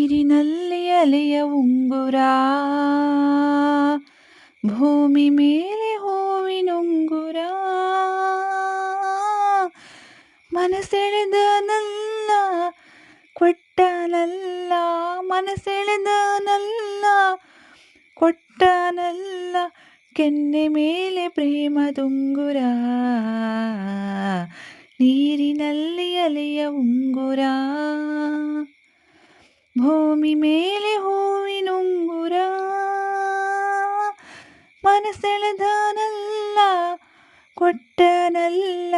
ನೀರಿನಲ್ಲಿ ಅಲೆಯ ಉಂಗುರ, ಭೂಮಿ ಮೇಲೆ ಹೂವಿನುಂಗುರ, ಮನಸೆಳೆದನಲ್ಲ ಕೊಟ್ಟನಲ್ಲ, ಮನಸೆಳೆದನಲ್ಲ ಕೊಟ್ಟನಲ್ಲ, ಕೆನ್ನೆ ಮೇಲೆ ಪ್ರೇಮದುಂಗುರ, ನೀರಿನಲ್ಲಿ ಅಲೆಯ ಉಂಗುರ, ಭೂಮಿ ಮೇಲೆ ಹೂವಿನುಂಗುರ, ಮನಸೆಳೆದನಲ್ಲ ಕೊಟ್ಟನಲ್ಲ,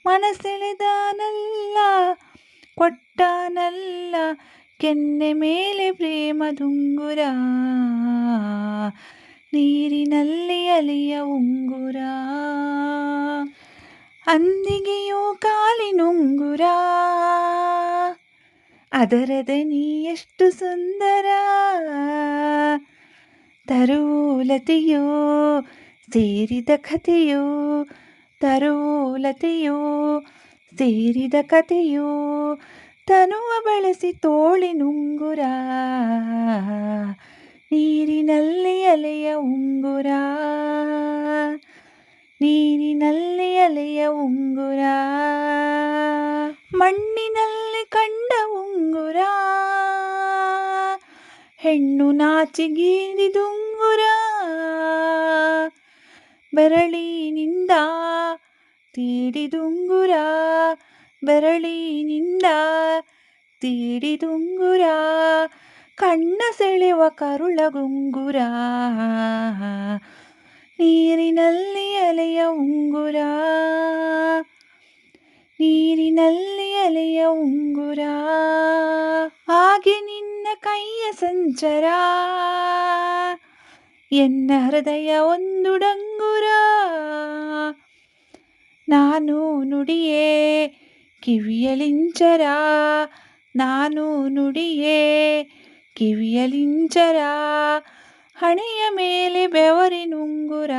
ಮನಸೆಳೆದನಲ್ಲ ಕೊಟ್ಟನಲ್ಲ, ಕೆನ್ನೆ ಮೇಲೆ ಪ್ರೇಮದುಂಗುರ, ನೀರಿನಲ್ಲಿ ಅಲೆಯ ಉಂಗುರ. ಅಂದಿಗೆಯೋ ಕಾಲಿನುಂಗುರ, ಅದರ ದನಿ ಎಷ್ಟು ಸುಂದರ, ತರುವುಲತೆಯೋ ಸೇರಿದ ಕಥೆಯೋ, ತರುವುಲತೆಯೋ ಸೇರಿದ ಕಥೆಯೋ, ತನುವ ಬಳಸಿ ತೋಳಿನುಂಗುರ, ನೀರಿನಲ್ಲಿ ಅಲೆಯ ಉಂಗುರ, ನೀರಿನಲ್ಲಿ ಅಲೆಯ ಉಂಗುರ. ಮಣ್ಣಿನಲ್ಲಿ ಕಂಡ ಉಂಗುರ, ಹೆಣ್ಣು ನಾಚಿಗೀರಿದುಂಗುರ, ಬೆರಳಿನಿಂದ ತೀಡಿದುಂಗುರ, ಬೆರಳಿನಿಂದ ತೀಡಿದುಂಗುರ, ಕಣ್ಣ ಸೆಳೆವ ಕರುಳಗುಂಗುರ, ನೀರಿನಲ್ಲಿ ಅಲೆಯ ಉಂಗುರ, ನೀರಿನಲ್ಲಿ ಅಲೆಯ ಉಂಗುರ. ಹಾಗೆ ನಿನ್ನ ಕೈಯ ಸಂಚರ, ಎನ್ನ ಹೃದಯ ಒಂದು ಡಂಗುರ, ನಾನು ನುಡಿಯೇ ಕಿವಿಯಲಿಂಚರ, ನಾನು ನುಡಿಯೇ ಕಿವಿಯಲಿಂಚರ, ಹಣೆಯ ಮೇಲೆ ಬೆವರಿನುಂಗುರ,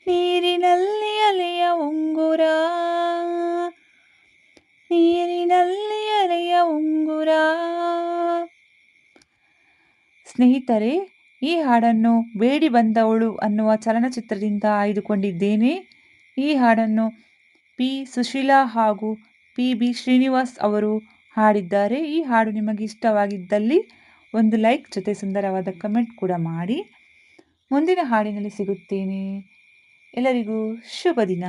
ನೀರಿನಲ್ಲಿ ಅಲೆಯ ಉಂಗುರ, ನೀರಿನಲ್ಲಿ ಅಲೆಯ ಉಂಗುರ. ಸ್ನೇಹಿತರೆ, ಈ ಹಾಡನ್ನು ಬೇಡಿ ಬಂದವಳು ಅನ್ನುವ ಚಲನಚಿತ್ರದಿಂದ ಆಯ್ದುಕೊಂಡಿದ್ದೇನೆ. ಈ ಹಾಡನ್ನು ಪಿ ಸುಶೀಲಾ ಹಾಗೂ PB ಶ್ರೀನಿವಾಸ್ ಅವರು ಹಾಡಿದ್ದಾರೆ. ಈ ಹಾಡು ನಿಮಗೆ ಇಷ್ಟವಾಗಿದ್ದಲ್ಲಿ ಒಂದು ಲೈಕ್ ಜೊತೆ ಸುಂದರವಾದ ಕಮೆಂಟ್ ಕೂಡ ಮಾಡಿ. ಮುಂದಿನ ಹಾಡಿನಲ್ಲಿ ಸಿಗುತ್ತೇನೆ. ಎಲ್ಲರಿಗೂ ಶುಭ ದಿನ.